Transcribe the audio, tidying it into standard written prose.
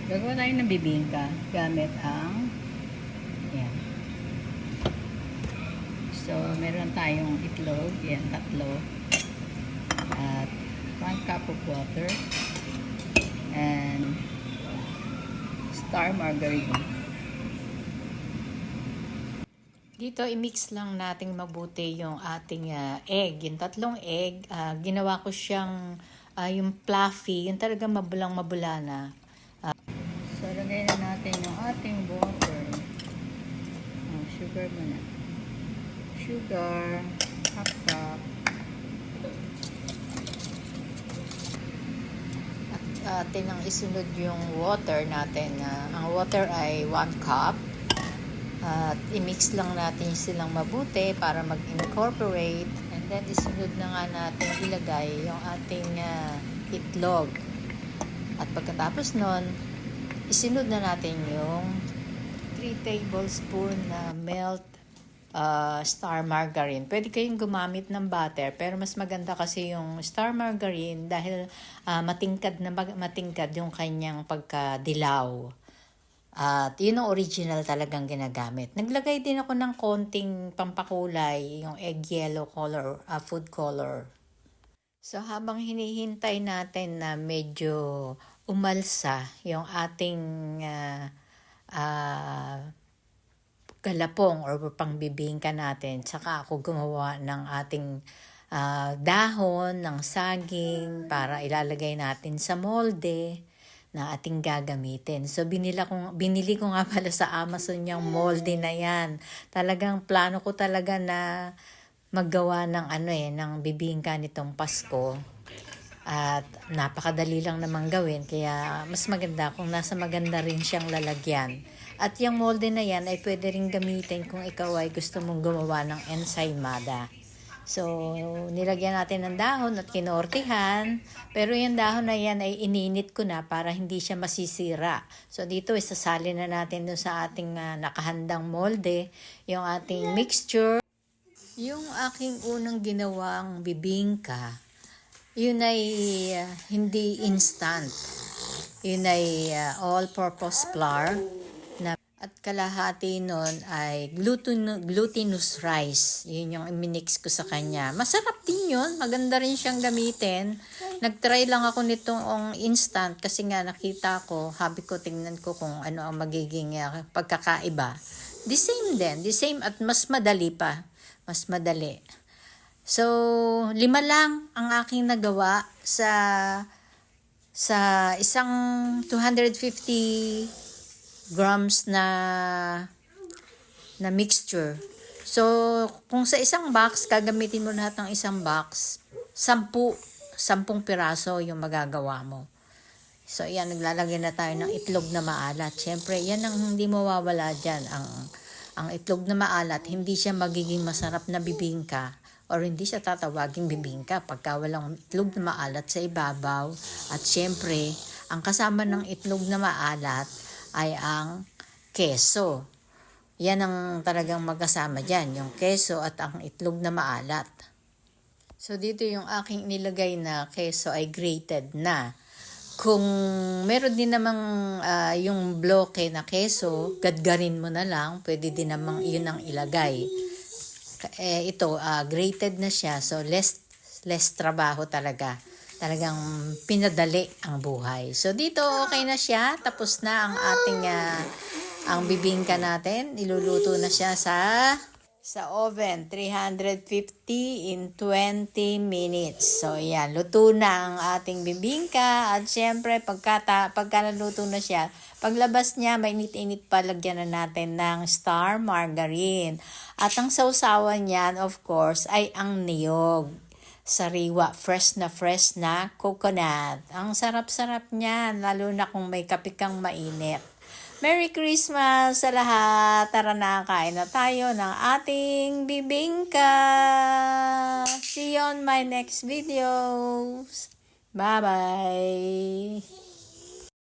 Gagawa tayo ng bibingka gamit ang yan. So, meron tayong itlog, yan, tatlo. At 1 cup of water and star margarine. Dito, i-mix lang nating mabuti yung ating egg. Yung tatlong egg, ginawa ko siyang yung fluffy, yung talagang mabulang-mabula na. So, lagay na natin yung ating water. Sugar muna. Sugar, half cup. At atin ang isunod yung water natin. Ang water ay 1 cup. At i-mix lang natin silang mabuti para mag-incorporate. And then, isunod na nga natin ilagay yung ating itlog. At pagkatapos nun, isunod na natin yung 3 tablespoon na melt star margarine. Pwede kayong gumamit ng butter, pero mas maganda kasi yung star margarine dahil matingkad yung kanyang pagkadilaw. At yun ang original talagang ginagamit. Naglagay din ako ng konting pampakulay, yung egg yellow color, food color. So habang hinihintay natin na medyo umalsa yung ating galapong or pangbibingka natin, saka ako gumawa ng ating dahon ng saging para ilalagay natin sa molde na ating gagamitin. So binili ko nga pala sa Amazon yung molde na yan. Talagang plano ko talaga na maggawa ng ng bibingka nitong Pasko. At napakadali lang naman gawin, kaya mas maganda kung nasa maganda rin siyang lalagyan. At yung molde na yan ay pwede rin gamitin kung ikaw ay gusto mong gumawa ng ensaymada. So, nilagyan natin ng dahon at kinortihan. Pero yung dahon na yan ay ininit ko na para hindi siya masisira. So, dito isasali na natin doon sa ating nakahandang molde, yung ating mixture. Yung aking unang ginawang bibingka, yun ay hindi instant. Yun ay all-purpose flour. At kalahati nun ay glutinous rice. Yun yung minix ko sa kanya. Masarap din yun. Maganda rin siyang gamitin. Nagtry lang ako nitong instant kasi nga nakita ko, habi ko tingnan ko kung ano ang magiging pagkakaiba. The same din. The same at mas madali pa. Mas madali. So, 5 lang ang aking nagawa sa isang 250 grams na mixture. So, kung sa isang box, gagamitin mo lahat ng isang box, 10 piraso yung magagawa mo. So, yan, naglalagay na tayo ng itlog na maalat. Siyempre, yan ang hindi mawawala dyan. Ang itlog na maalat, hindi siya magiging masarap na bibingka or hindi siya tatawaging bibingka pagka walang itlog na maalat sa ibabaw. At siyempre, ang kasama ng itlog na maalat ay ang keso. Yan ang talagang magkasama dyan, yung keso at ang itlog na maalat. So dito yung aking nilagay na keso ay grated na. Kung meron din namang yung bloke na keso, gadgarin mo na lang, pwede din namang yun ang ilagay. Ito, grated na siya, so less trabaho talaga. Talagang pinadali ang buhay. So dito okay na siya. Tapos na ang ating ang bibingka natin. Iluluto na siya sa oven. 350 in 20 minutes. So yan, luto na ang ating bibingka. At syempre pagka naluto na siya, paglabas niya, mainit-init pa, lagyan na natin ng star margarine. At ang sausawan niyan, of course, ay ang niyog. Sariwa, fresh na coconut. Ang sarap-sarap niyan, lalo na kung may kape kang mainit. Merry Christmas sa lahat! Tara na, kain na tayo ng ating bibingka! See you on my next videos! Bye-bye!